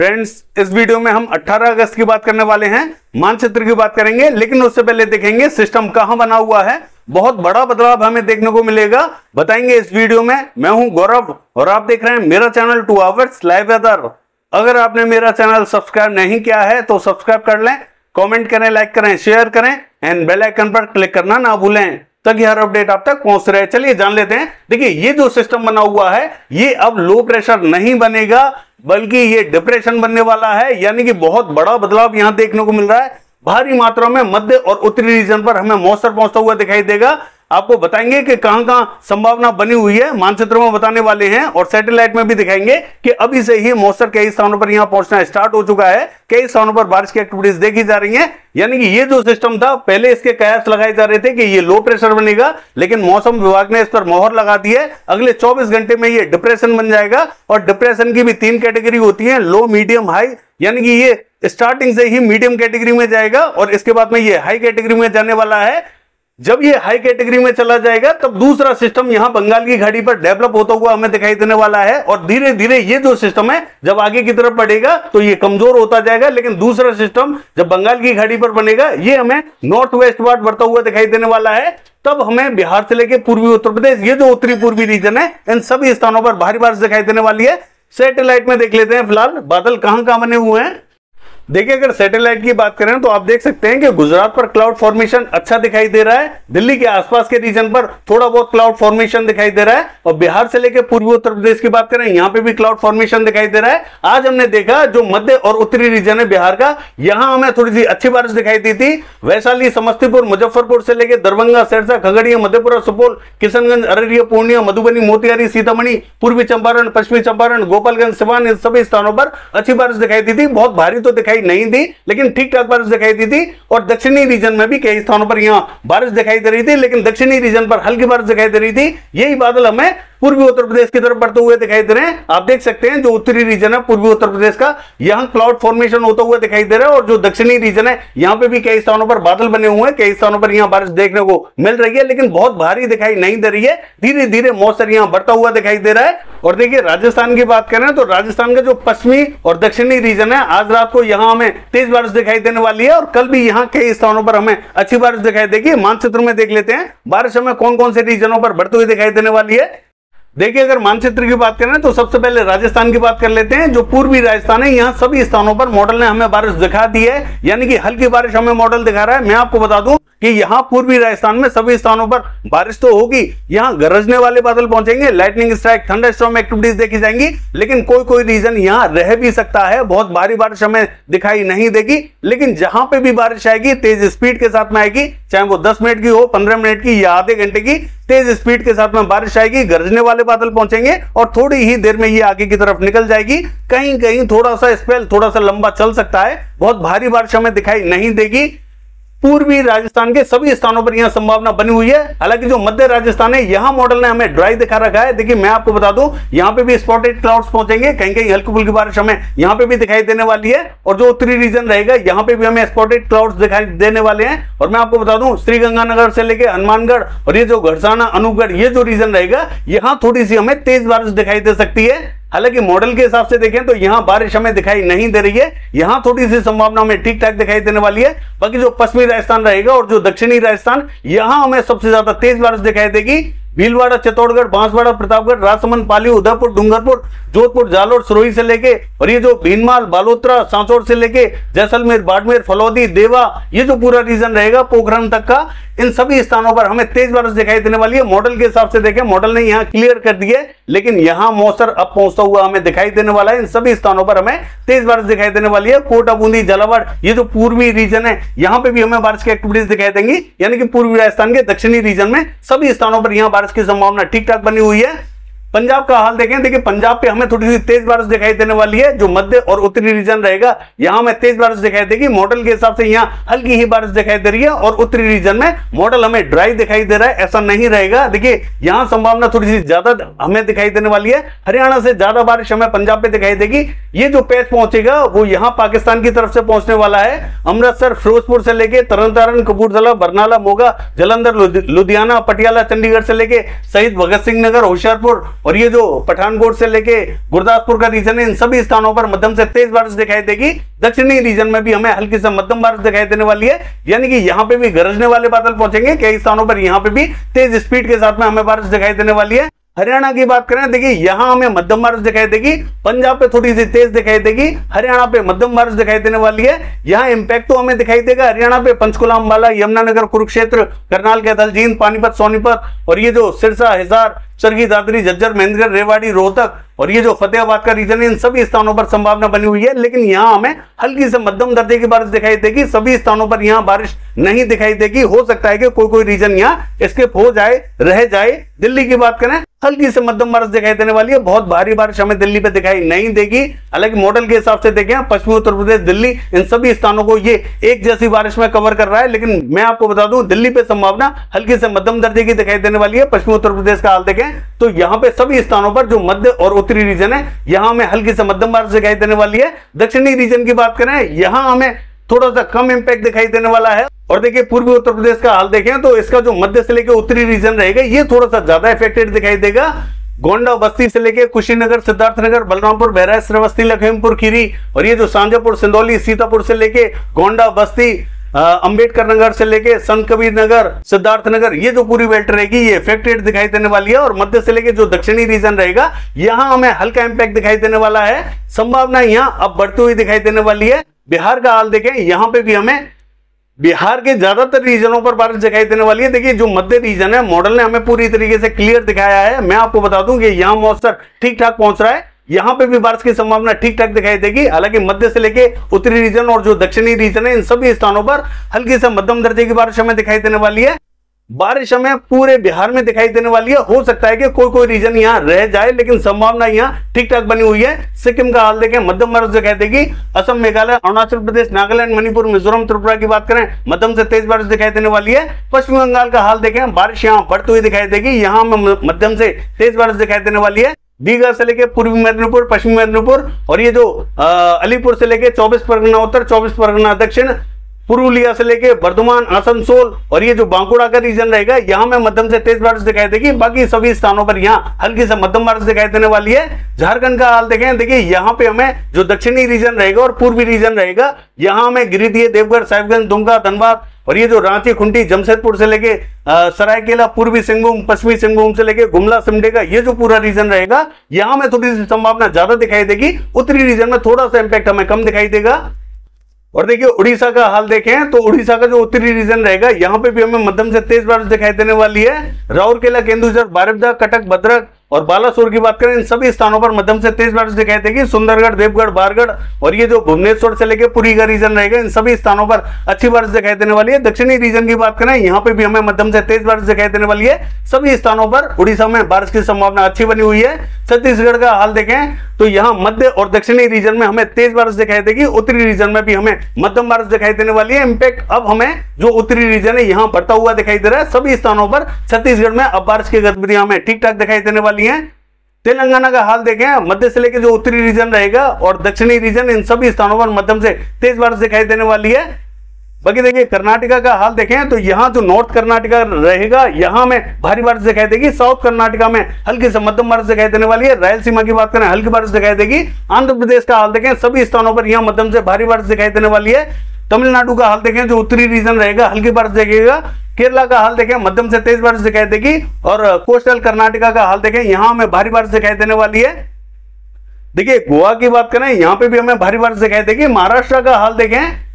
Friends, इस video में हम 18 अगस्त की बात करने वाले हैं। मानचित्र की बात करेंगे, लेकिन उससे पहले देखेंगे सिस्टम कहां बना हुआ है। बहुत बड़ा बदलाव हमें देखने को मिलेगा, बताएंगे इस वीडियो में। मैं हूं गौरव और आप देख रहे हैं मेरा चैनल 2 आवर्स लाइव वेदर। अगर आपने मेरा चैनल सब्सक्राइब नहीं किया है तो सब्सक्राइब कर लें, कमेंट करें, लाइक करें, शेयर करें एंड बेल आइकन पर क्लिक करना ना भूलें ताकि हर अपडेट आप तक पहुंच रहे। चलिए जान लेते हैं। देखिए, ये जो सिस्टम बना हुआ है ये अब लो प्रेशर नहीं बनेगा, बल्कि ये डिप्रेशन बनने वाला है। यानी कि बहुत बड़ा बदलाव यहां देखने को मिल रहा है। भारी मात्रा में मध्य और उत्तरी रीजन पर हमें मॉइस्चर पहुंचता हुआ दिखाई देगा। आपको बताएंगे कि कहां कहां संभावना बनी हुई है, मानचित्र में बताने वाले हैं और सैटेलाइट में भी दिखाएंगे कि अभी से ही मॉइस्चर कई स्थानों पर यहां पहुंचना स्टार्ट हो चुका है। कई स्थानों पर बारिश की एक्टिविटीज देखी जा रही हैं। यानी कि ये जो सिस्टम था, पहले इसके कयास लगाए जा रहे थे कि ये लो प्रेशर बनेगा, लेकिन मौसम विभाग ने इस पर मोहर लगा दी है। अगले 24 घंटे में ये डिप्रेशन बन जाएगा। और डिप्रेशन की भी 3 कैटेगरी होती है, लो, मीडियम, हाई। यानी कि ये स्टार्टिंग से ही मीडियम कैटेगरी में जाएगा और इसके बाद में ये हाई कैटेगरी में जाने वाला है। जब ये हाई कैटेगरी में चला जाएगा तब दूसरा सिस्टम यहां बंगाल की खाड़ी पर डेवलप होता हुआ हमें दिखाई देने वाला है। और धीरे धीरे ये जो सिस्टम है जब आगे की तरफ बढ़ेगा तो ये कमजोर होता जाएगा, लेकिन दूसरा सिस्टम जब बंगाल की खाड़ी पर बनेगा ये हमें नॉर्थ वेस्ट वार्ड बढ़ता हुआ दिखाई देने वाला है। तब हमें बिहार से लेकर पूर्वी उत्तर प्रदेश, ये जो उत्तरी पूर्वी रीजन है, इन सभी स्थानों पर भारी बारिश दिखाई देने वाली है। सैटेलाइट में देख लेते हैं फिलहाल बादल कहां कहां बने हुए हैं। देखिए, अगर सैटेलाइट की बात करें तो आप देख सकते हैं कि गुजरात पर क्लाउड फॉर्मेशन अच्छा दिखाई दे रहा है। दिल्ली के आसपास के रीजन पर थोड़ा बहुत क्लाउड फॉर्मेशन दिखाई दे रहा है। और बिहार से लेकर पूर्वी उत्तर प्रदेश की बात करें, यहां पे भी क्लाउड फॉर्मेशन दिखाई दे रहा है। आज हमने देखा जो मध्य और उत्तरी रीजन है बिहार का, यहां हमें थोड़ी सी अच्छी बारिश दिखाई दी थी। वैशाली, समस्तीपुर, मुजफ्फरपुर से लेकर दरभंगा, सिरसा, खगड़िया, मधेपुरा, सुपौल, किशनगंज, अररिया, पूर्णिया, मधुबनी, मोतिहारी, सीतामढ़ी, पूर्वी चंपारण, पश्चिमी चंपारण, गोपालगंज, सिवान, इन सभी स्थानों पर अच्छी बारिश दिखाई दी थी। बहुत भारी तो दिखाई नहीं दी, लेकिन ठीक ठाक बारिश दिखाई दी थी। और दक्षिणी रीजन में भी कई स्थानों पर यहां बारिश दिखाई दे रही थी, लेकिन दक्षिणी रीजन पर हल्की बारिश दिखाई दे रही थी। यही बादल हमें पूर्वी उत्तर प्रदेश की तरफ बढ़ते हुए दिखाई दे रहे हैं। आप देख सकते हैं जो उत्तरी रीजन है पूर्वी उत्तर प्रदेश का, यहां क्लाउड फॉर्मेशन होता हुआ दिखाई दे रहा है। और जो दक्षिणी रीजन है यहां पे भी कई स्थानों पर बादल बने हुए हैं, कई स्थानों पर यहां बारिश देखने को मिल रही है, लेकिन बहुत भारी दिखाई नहीं दे रही है। धीरे धीरे मॉइस्चर यहां बढ़ता हुआ दिखाई दे रहा है। और देखिए, राजस्थान की बात करें तो राजस्थान का जो पश्चिमी और दक्षिणी रीजन है, आज रात को यहां हमें तेज बारिश दिखाई देने वाली है और कल भी यहां कई स्थानों पर हमें अच्छी बारिश दिखाई देगी। मानचित्र में देख लेते हैं बारिश हमें कौन कौन से रीजनों पर बढ़ती हुई दिखाई देने वाली है। देखिए, अगर मानचित्र की बात करें तो सबसे पहले राजस्थान की बात कर लेते हैं। जो पूर्वी राजस्थान है, यहां सभी स्थानों पर मॉडल ने हमें बारिश दिखा दी है, यानी कि हल्की बारिश हमें मॉडल दिखा रहा है। मैं आपको बता दूं कि यहां पूर्वी राजस्थान में सभी स्थानों पर बारिश तो होगी, यहां गरजने वाले बादल पहुंचेंगे, लाइटनिंग स्ट्राइक, थंडरस्टॉर्म एक्टिविटीज देखी जाएंगी, लेकिन कोई कोई रीजन यहां रह भी सकता है। बहुत भारी बारिश हमें दिखाई नहीं देगी, लेकिन जहां पे भी बारिश आएगी तेज स्पीड के साथ में आएगी, चाहे वो 10 मिनट की हो, 15 मिनट की या आधे घंटे की, तेज स्पीड के साथ में बारिश आएगी। गरजने वाले बादल पहुंचेंगे और थोड़ी ही देर में ये आगे की तरफ निकल जाएगी। कहीं कहीं थोड़ा सा स्पेल थोड़ा सा लंबा चल सकता है। बहुत भारी बारिश हमें दिखाई नहीं देगी। पूर्वी राजस्थान के सभी स्थानों पर यहां संभावना बनी हुई है। हालांकि जो मध्य राजस्थान है यहां मॉडल ने हमें ड्राई दिखा रखा है। देखिए, मैं आपको बता दूं यहां पे भी स्पॉटेड क्लाउड्स पहुंचेंगे, कहीं कहीं हल्की फुल्की बारिश हमें यहां पे भी दिखाई देने वाली है। और जो उत्तरी रीजन रहेगा यहां पे भी हमें स्पॉटेड क्लाउड्स दिखाई देने वाले हैं। और मैं आपको बता दूं श्रीगंगानगर से लेकर हनुमानगढ़ और ये जो घड़साना, अनूपगढ़, ये जो रीजन रहेगा यहां थोड़ी सी हमें तेज बारिश दिखाई दे सकती है। हालांकि मॉडल के हिसाब से देखें तो यहां बारिश हमें दिखाई नहीं दे रही है, यहां थोड़ी सी संभावना हमें ठीक ठाक दिखाई देने वाली है। बाकी जो पश्चिमी राजस्थान रहेगा और जो दक्षिणी राजस्थान, यहां हमें सबसे ज्यादा तेज बारिश दिखाई देगी। भीलवाड़ा, चित्तौड़गढ़, बांसवाड़ा, प्रतापगढ़, राजसमंद, पाली, उदयपुर, डूंगरपुर, जोधपुर, जालोर, सिरोही से लेके और ये जो भीनमाल, बालोतरा, सांचौर से लेके जैसलमेर, बाड़मेर, फलौदी, देवा, ये जो पूरा रीजन रहेगा पोखरण तक का, इन सभी स्थानों पर हमें तेज बारिश दिखाई देने वाली है। मॉडल के हिसाब से देखें, मॉडल ने यहां क्लियर कर दिए, लेकिन यहां मॉइस्चर अब पहुंचता हुआ हमें दिखाई देने वाला है। इन सभी स्थानों पर हमें तेज बारिश दिखाई देने वाली है। कोटा, बूंदी, झालावाड़, ये जो पूर्वी रीजन है यहां पे भी हमें बारिश की एक्टिविटीज दिखाई देंगी। यानी कि पूर्वी राजस्थान के दक्षिणी रीजन में सभी स्थानों पर यहां बारिश की संभावना ठीक ठाक बनी हुई है। पंजाब का हाल देखें, देखिए पंजाब पे हमें थोड़ी सी तेज बारिश दिखाई देने वाली है। जो मध्य और उत्तरी रीजन रहेगा यहां हमें तेज बारिश दिखाई देगी। मॉडल के हिसाब से यहां हल्की ही बारिश दिखाई दे रही है और उत्तरी रीजन में मॉडल हमें ड्राई दिखाई दे रहा है। ऐसा नहीं रहेगा, देखिए यहां संभावना थोड़ी सी ज्यादा हमें दिखाई देने वाली है। हरियाणा से ज्यादा बारिश हमें पंजाब पे दिखाई देगी। ये जो पैच पहुंचेगा वो यहां पाकिस्तान की तरफ से पहुंचने वाला है। अमृतसर, फिरोजपुर से लेके तरनतारन, कपूरथला, बरनाला, मोगा, जलंधर, लुधियाना, पटियाला, चंडीगढ़ से लेके शहीद भगत सिंह नगर, होशियारपुर, और ये जो पठानकोट से लेके गुरदासपुर का रीजन है, इन सभी स्थानों पर मध्यम से तेज बारिश दिखाई देगी। दक्षिणी रीजन में भी हमें हल्की से मध्यम बारिश दिखाई देने वाली है, यानी कि यहाँ पे भी गरजने वाले बादल पहुंचेंगे। कई स्थानों पर यहाँ पे भी तेज स्पीड के साथ में हमें बारिश दिखाई देने वाली है। हरियाणा की बात करें, देखिए यहां हमें मध्यम बारिश दिखाई देगी, पंजाब पे थोड़ी सी तेज दिखाई देगी, हरियाणा पे मध्यम बारिश दिखाई देने वाली है। यहां इंपैक्ट तो हमें दिखाई देगा हरियाणा पे पंचकुला, अंबाला, यमुनानगर, कुरुक्षेत्र, करनाल, कैथल, जींद, पानीपत, सोनीपत और ये जो सिरसा, हिसार, चरखी, दादरी, झज्जर, महेंद्रगढ़, रेवाड़ी, रोहतक और ये जो फतेहाबाद का रीजन है, इन सभी स्थानों पर संभावना बनी हुई है। लेकिन यहाँ हमें हल्की से मध्यम दर्जे की बारिश दिखाई देगी। सभी स्थानों पर यहाँ बारिश नहीं दिखाई देगी। हो सकता है कि कोई रीजन यहाँ स्किप हो जाए, रह जाए। दिल्ली की बात करें, हल्की से मध्यम बारिश दिखाई देने वाली है। बहुत भारी बारिश हमें दिल्ली पे दिखाई नहीं देगी। हालांकि मॉडल के हिसाब से देखें, पश्चिमी उत्तर प्रदेश, दिल्ली, इन सभी स्थानों को ये एक जैसी बारिश में कवर कर रहा है। लेकिन मैं आपको बता दूं, दिल्ली पे संभावना हल्की से मध्यम दर्जे की दिखाई देने वाली है। पश्चिमी उत्तर प्रदेश का हाल देखें तो यहाँ पे सभी स्थानों पर जो मध्य और उत्तरी रीजन है, यहाँ में हल्की से मध्यम बारिश दिखाई देने वाली है। दक्षिणी रीजन की बात करें, यहाँ हमें थोड़ा सा कम इंपैक्ट दिखाई देने वाला है। और देखिए पूर्वी उत्तर प्रदेश का हाल देखें तो इसका जो मध्य से लेकर उत्तरी रीजन रहेगा, ये थोड़ा सा ज्यादा इफेक्टेड दिखाई देगा। गोंडा, बस्ती से लेके कुशीनगर, सिद्धार्थनगर, बलरामपुर, बहराइच, श्रावस्ती, लखीमपुर खीरी और ये जो शांजापुर, सिंदौली, सीतापुर से लेके गोंडा, बस्ती, अंबेडकर नगर से लेके संत कबीर नगर, सिद्धार्थनगर, ये जो पूरी बेल्ट रहेगी ये इफेक्टेड दिखाई देने वाली है। और मध्य से लेके जो दक्षिणी रीजन रहेगा, यहां हमें हल्का इंपैक्ट दिखाई देने वाला है। संभावना यहां अब बढ़ती हुई दिखाई देने वाली है। बिहार का हाल देखें, यहां पे भी हमें बिहार के ज्यादातर रीजनों पर बारिश दिखाई देने वाली है। देखिए जो मध्य रीजन है, मॉडल ने हमें पूरी तरीके से क्लियर दिखाया है। मैं आपको बता दूं कि यहां मॉइस्चर ठीक ठाक पहुंच रहा है, यहां पे भी बारिश की संभावना ठीक ठाक दिखाई देगी। हालांकि मध्य से लेके उत्तरी रीजन और जो दक्षिणी रीजन है, इन सभी स्थानों पर हल्की से मध्यम दर्जे की बारिश हमें दिखाई देने वाली है। बारिश हमें पूरे बिहार में दिखाई देने वाली है। हो सकता है कि कोई रीजन यहाँ रह जाए, लेकिन संभावना यहाँ ठीक ठाक बनी हुई है। सिक्किम का हाल देखें, मध्यम बारिश दिखाई देगी। असम, मेघालय, अरुणाचल प्रदेश, नागालैंड, मणिपुर, मिजोरम, त्रिपुरा की बात करें, मध्यम से तेज बारिश दिखाई देने वाली है। पश्चिम बंगाल का हाल देखें, बारिश यहाँ बढ़ती हुई दिखाई देगी, यहाँ हमें मध्यम से तेज बारिश दिखाई देने वाली है। दीघा से लेके पूर्वी मेदिनीपुर, पश्चिमी मेदिनीपुर और ये जो अलीपुर से लेके 24 परगना उत्तर, 24 परगना दक्षिण, पुरुलिया से लेके बर्धमान, आसनसोल और ये जो बांकुड़ा का रीजन रहेगा, यहाँ में मध्यम से तेज बारिश दिखाई देगी। बाकी सभी स्थानों पर यहाँ हल्की से मध्यम बारिश दिखाई देने वाली है। झारखंड का हाल देखें, देखिए यहाँ पे हमें जो दक्षिणी रीजन रहेगा और पूर्वी रीजन रहेगा, यहाँ हमें गिरिडीह, देवघर, साहिबगंज, दुमका, धनबाद और ये जो रांची, खुंटी, जमशेदपुर से लेके सरायकेला, पूर्वी सिंहभूम, पश्चिमी सिंहभूम से लेके गुमला, सिमडेगा, ये जो पूरा रीजन रहेगा, यहाँ में थोड़ी सी संभावना ज्यादा दिखाई देगी। उत्तरी रीजन में थोड़ा सा इंपैक्ट हमें कम दिखाई देगा। और देखिए उड़ीसा का हाल देखें तो उड़ीसा का जो उत्तरी रीजन रहेगा, यहाँ पे भी हमें मध्यम से तेज बारिश दिखाई देने वाली है। राउरकेला, केंदुझर, बारिपदा, कटक, भद्रक और बालासोर की बात करें, इन सभी स्थानों पर मध्यम से तेज बारिश दिखाई देगी। सुंदरगढ़, देवगढ़, बारगढ़ और ये जो भुवनेश्वर से लेकर पुरी का रीजन रहेगा, इन सभी स्थानों पर अच्छी बारिश दिखाई देने वाली है। दक्षिणी रीजन की बात करें, यहाँ पे भी हमें मध्यम से तेज बारिश दिखाई देने वाली है। सभी स्थानों पर उड़ीसा में बारिश की संभावना अच्छी बनी हुई है। छत्तीसगढ़ का हाल देखें तो यहाँ मध्य और दक्षिणी रीजन में हमें तेज बारिश दिखाई देगी। उत्तरी रीजन में भी हमें मध्यम बारिश दिखाई देने वाली है। इंपैक्ट अब हमें जो उत्तरी रीजन है यहाँ बढ़ता हुआ दिखाई दे रहा है। सभी स्थानों पर छत्तीसगढ़ में अब बारिश की गतिविधियां हमें ठीक ठाक दिखाई देने वाली है। तेलंगाना का हाल देखें, मध्य से लेकर जो उत्तरी रीजन रहेगा और दक्षिणी रीजन, इन सभी स्थानों पर मध्यम से तेज बारिश दिखाई देने वाली है। बाकी देखिए कर्नाटका का हाल देखें तो यहाँ जो नॉर्थ कर्नाटका रहेगा, यहाँ में भारी बारिश दिखाई देगी। साउथ कर्नाटका में हल्की से मध्यम बारिश दिखाई देने वाली है। रायलसीमा की बात करें, हल्की बारिश दिखाई देगी। आंध्र प्रदेश का हाल देखें, सभी स्थानों पर यहाँ मध्यम से भारी बारिश दिखाई देने वाली है। तमिलनाडु का हाल देखें, जो उत्तरी रीजन रहेगा, हल्की बारिश दिखेगा। केरला का हाल देखें, मध्यम से तेज बारिश दिखाई देगी। और कोस्टल कर्नाटका का हाल देखें, यहाँ हमें भारी बारिश दिखाई देने वाली है। देखिए गोवा की बात करें, यहाँ पे भी हमें भारी बारिश दिखाई देगी। महाराष्ट्र का हाल देखें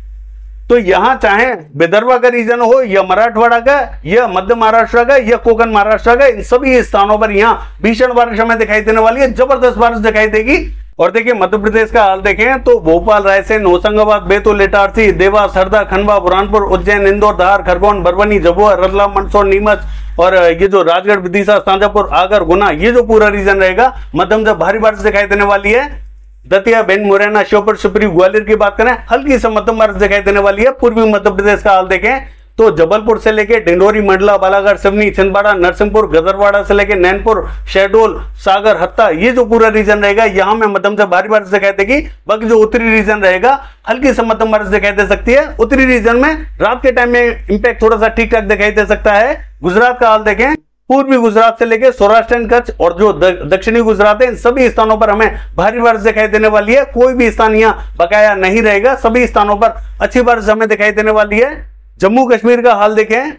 तो यहां चाहे विदर्भ का रीजन हो या मराठवाड़ा का या मध्य महाराष्ट्र का या कोकण महाराष्ट्र का, इन सभी स्थानों पर यहां भीषण बारिश हमें दिखाई देने वाली है। जबरदस्त बारिश दिखाई देगी। और देखिए मध्य प्रदेश का हाल देखें तो भोपाल, रायसेन, होशंगाबाद, बैतूल, इटारसी, देवास, हरदा, खंडवा, बुरहानपुर, उज्जैन, इंदौर, धार, खरगोन, बरवानी, झाबुआ, रतलाम, मंदसौर, नीमच और ये जो राजगढ़, विदिशा, शाजापुर, आगर, गुना, ये जो पूरा रीजन रहेगा, मध्यम से भारी बारिश दिखाई देने वाली है। दतिया, भिंड, मुरैना, श्योपुर, शिवपुरी, ग्वालियर की बात करें, हल्की से मध्यम बारिश दिखाई देने वाली है। पूर्वी मध्य प्रदेश का हाल देखें तो जबलपुर से लेके डिंडोरी, मंडला, बालाघाट, सिवनी, छिंदवाड़ा, नरसिंहपुर, गदरवाड़ा से लेके नैनपुर, शहडोल, सागर, हत्ता, ये जो पूरा रीजन रहेगा, यहाँ में मध्यम से भारी बारिश दिखाई देगी। बाकी जो उत्तरी रीजन रहेगा, हल्की से मध्यम बारिश दिखाई दे सकती है। उत्तरी रीजन में रात के टाइम में इंपैक्ट थोड़ा सा ठीक ठाक दिखाई दे सकता है। गुजरात का हाल देखें पूर्वी गुजरात से लेकर सौराष्ट्र एंड कच्छ और जो दक्षिणी गुजरात है, इन सभी स्थानों पर हमें भारी बारिश दिखाई देने वाली है। कोई भी स्थान यहाँ बकाया नहीं रहेगा, सभी स्थानों पर अच्छी बारिश हमें दिखाई देने वाली है। जम्मू कश्मीर का हाल देखें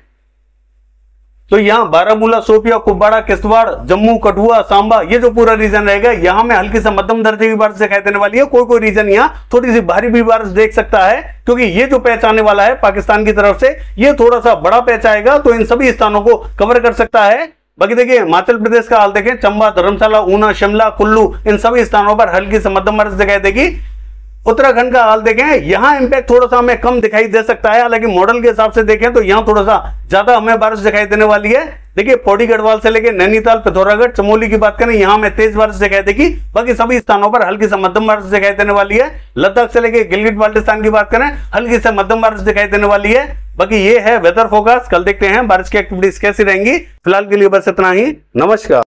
तो यहाँ बारामूला, शोपिया, कुपवाड़ा, किश्तवाड़, जम्मू, कठुआ, सांबा, ये जो पूरा रीजन रहेगा, यहाँ में हल्की से मध्यम दर्जे की बारिश दिखाई देने वाली है। कोई रीजन यहाँ थोड़ी सी भारी भी बारिश देख सकता है, क्योंकि ये जो पैच आने वाला है पाकिस्तान की तरफ से, ये थोड़ा सा बड़ा पैच आएगा, तो इन सभी स्थानों को कवर कर सकता है। बाकी देखिए हिमाचल प्रदेश का हाल देखें, चंबा, धर्मशाला, ऊना, शिमला, कुल्लू, इन सभी स्थानों पर हल्की से मध्यम बारिश दिखाई देगी। उत्तराखंड का हाल देखें, यहां इंपैक्ट थोड़ा सा हमें कम दिखाई दे सकता है, हालांकि मॉडल के हिसाब से देखें तो यहां थोड़ा सा ज्यादा हमें बारिश दिखाई देने वाली है। देखिए पौड़ी गढ़वाल से लेकर नैनीताल, पिथौरागढ़, चमोली की बात करें, यहां में तेज बारिश दिखाई देगी। बाकी सभी स्थानों पर हल्की से मध्यम बारिश दिखाई देने वाली है। लद्दाख से लेकर गिलगित बाल्टिस्तान की बात करें, हल्की से मध्यम बारिश दिखाई देने वाली है। बाकी ये है वेदर फोरकास्ट। कल देखते हैं बारिश की एक्टिविटीज कैसी रहेंगी। फिलहाल के लिए बस इतना ही। नमस्कार।